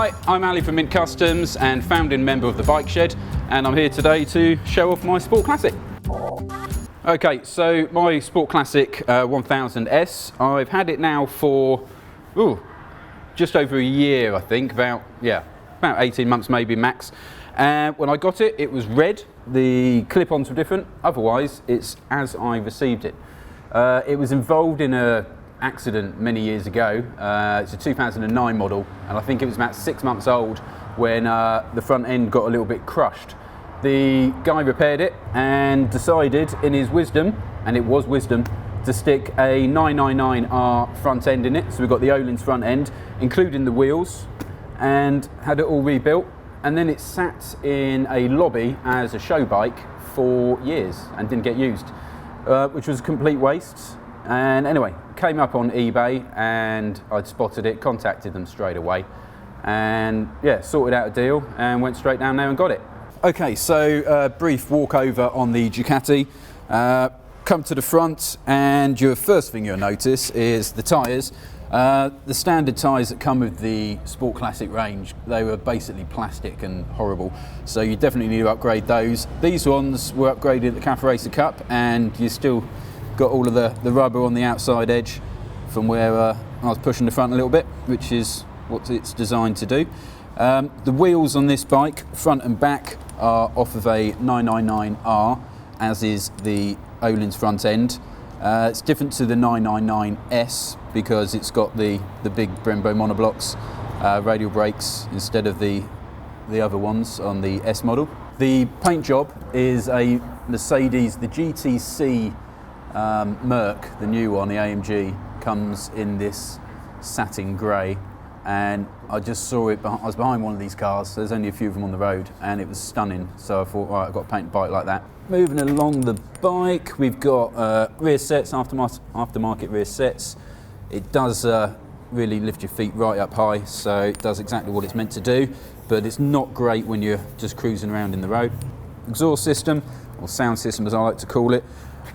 Hi, I'm Ali from Mint Customs and founding member of the Bike Shed, and I'm here today to show off my Sport Classic. Okay, so my Sport Classic 1000S, I've had it now for just over a year, I think, about 18 months maybe max. And when I got it, it was red. The clip-ons were different, otherwise it's as I received it. It was involved in an accident many years ago. It's a 2009 model, and I think it was about 6 months old when the front end got a little bit crushed. The guy repaired it and decided in his wisdom, and it was wisdom, to stick a 999R front end in it. So we've got the Öhlins front end, including the wheels, and had it all rebuilt. And then it sat in a lobby as a show bike for years and didn't get used, which was a complete waste. And anyway, came up on eBay and I'd spotted it, contacted them straight away, and yeah, sorted out a deal and went straight down there and got it. Okay, so brief walk over on the Ducati. Come to the front, and your first thing you'll notice is the tyres. The standard tyres that come with the Sport Classic range, they were basically plastic and horrible, so you definitely need to upgrade those. These ones were upgraded at the Cafe Racer Cup, and you still got all of the rubber on the outside edge from where I was pushing the front a little bit, which is what it's designed to do. The wheels on this bike, front and back, are off of a 999R, as is the Öhlins front end. It's different to the 999S because it's got the big Brembo monoblocks, radial brakes instead of the other ones on the S model. The paint job is a Mercedes, the GTC Merc, the new one, the AMG, comes in this satin grey, and I just saw it, I was behind one of these cars, so there's only a few of them on the road, and it was stunning, so I thought, right, I've got to paint a bike like that. Moving along the bike, we've got rear sets, aftermarket rear sets. It does really lift your feet right up high, so it does exactly what it's meant to do, but it's not great when you're just cruising around in the road. Exhaust system, or sound system as I like to call it,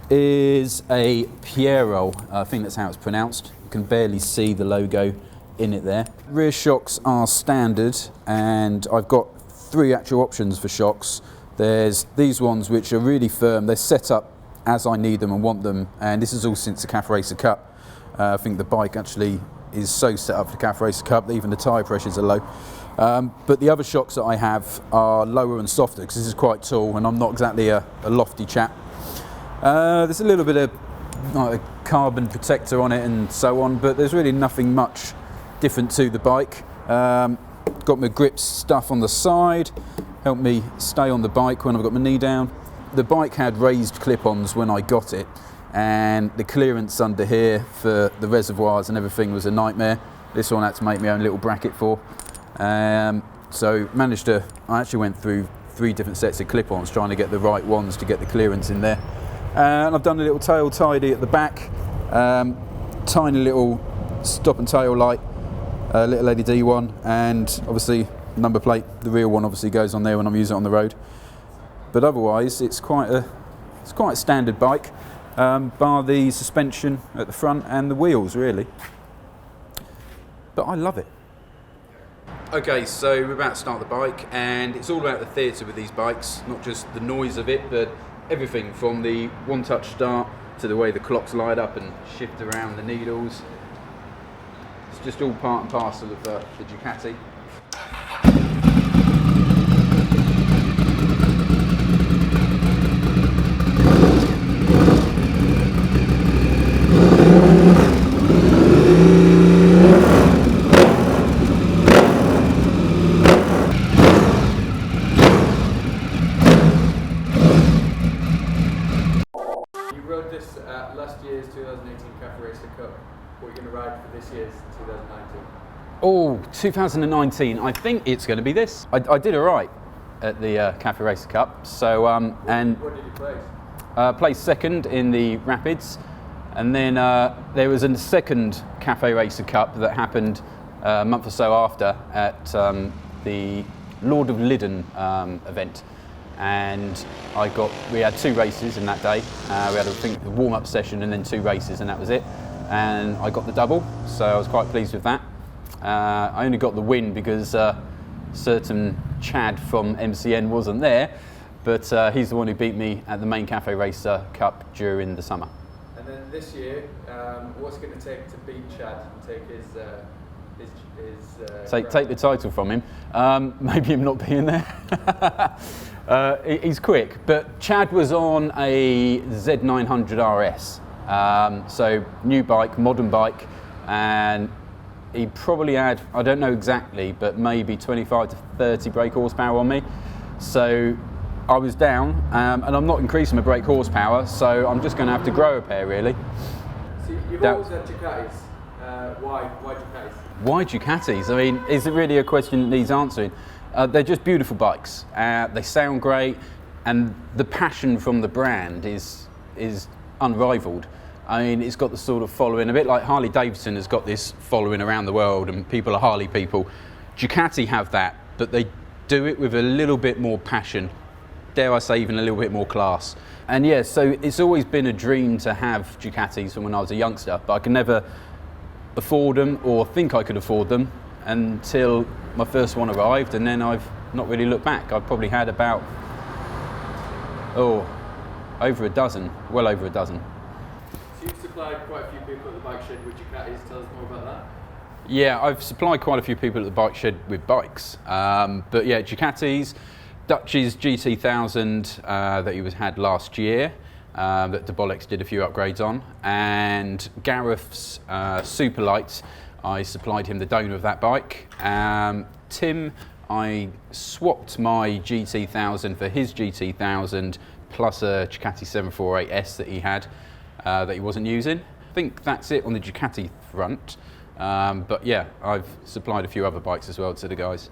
is a Piero, I think that's how it's pronounced. You can barely see the logo in it there. Rear shocks are standard, and I've got three actual options for shocks. There's these ones which are really firm, they're set up as I need them and want them, and this is all since the Cafe Racer Cup. I think the bike actually is so set up for the Cafe Racer Cup that even the tyre pressures are low. But the other shocks that I have are lower and softer because this is quite tall and I'm not exactly a lofty chap. There's a little bit of a carbon protector on it and so on, but there's really nothing much different to the bike. Got my grips stuff on the side, help me stay on the bike when I've got my knee down. The bike had raised clip-ons when I got it, and the clearance under here for the reservoirs and everything was a nightmare. This one I had to make my own little bracket for. So I actually went through 3 different sets of clip-ons trying to get the right ones to get the clearance in there. And I've done a little tail tidy at the back, tiny little stop and tail light, little LED one, and obviously number plate, the real one obviously goes on there when I'm using it on the road. But otherwise it's quite a standard bike, bar the suspension at the front and the wheels really. But I love it. Okay, so we're about to start the bike, and it's all about the theatre with these bikes, not just the noise of it, but everything from the one-touch start to the way the clocks light up and shift around the needles. It's just all part and parcel of the Ducati. Last year's 2018 Cafe Racer Cup. What are you going to ride for this year's 2019? Oh, 2019, I think it's going to be this. I did alright at the Cafe Racer Cup, so What did you place? Placed second in the Rapids, and then there was a second Cafe Racer Cup that happened a month or so after at the Lord of Lyddon event. And we had 2 races in that day. We had a warm-up session and then 2 races, and that was it. And I got the double, so I was quite pleased with that. I only got the win because certain Chad from MCN wasn't there, but he's the one who beat me at the main Cafe Racer Cup during the summer. And then this year, what's it going to take to beat Chad and take his take the title from him? Maybe him not being there. He's quick, but Chad was on a Z900 RS, so new bike, modern bike, and he probably had, I don't know exactly, but maybe 25 to 30 brake horsepower on me. So I was down, and I'm not increasing my brake horsepower, so I'm just going to have to grow a pair, really. So you've always had Ducatis. Why Ducatis? Why Ducatis? I mean, is it really a question that needs answering? They're just beautiful bikes. They sound great, and the passion from the brand is unrivaled. I mean, it's got the sort of following, a bit like Harley Davidson has got this following around the world, and people are Harley people. Ducati have that, but they do it with a little bit more passion. Dare I say, even a little bit more class. And yeah, so it's always been a dream to have Ducatis from when I was a youngster, but I could never afford them or think I could afford them until my first one arrived, and then I've not really looked back. I've probably had about, over a dozen, well over a dozen. So you've supplied quite a few people at the bike shed with Ducatis. Tell us more about that. Yeah, I've supplied quite a few people at the bike shed with bikes, but yeah, Ducatis, Dutch's GT1000 that he had last year, that Debolex did a few upgrades on, and Gareth's Superlights. I supplied him the donor of that bike. Tim, I swapped my GT1000 for his GT1000 plus a Ducati 748S that he had that he wasn't using. I think that's it on the Ducati front, but yeah, I've supplied a few other bikes as well to the guys.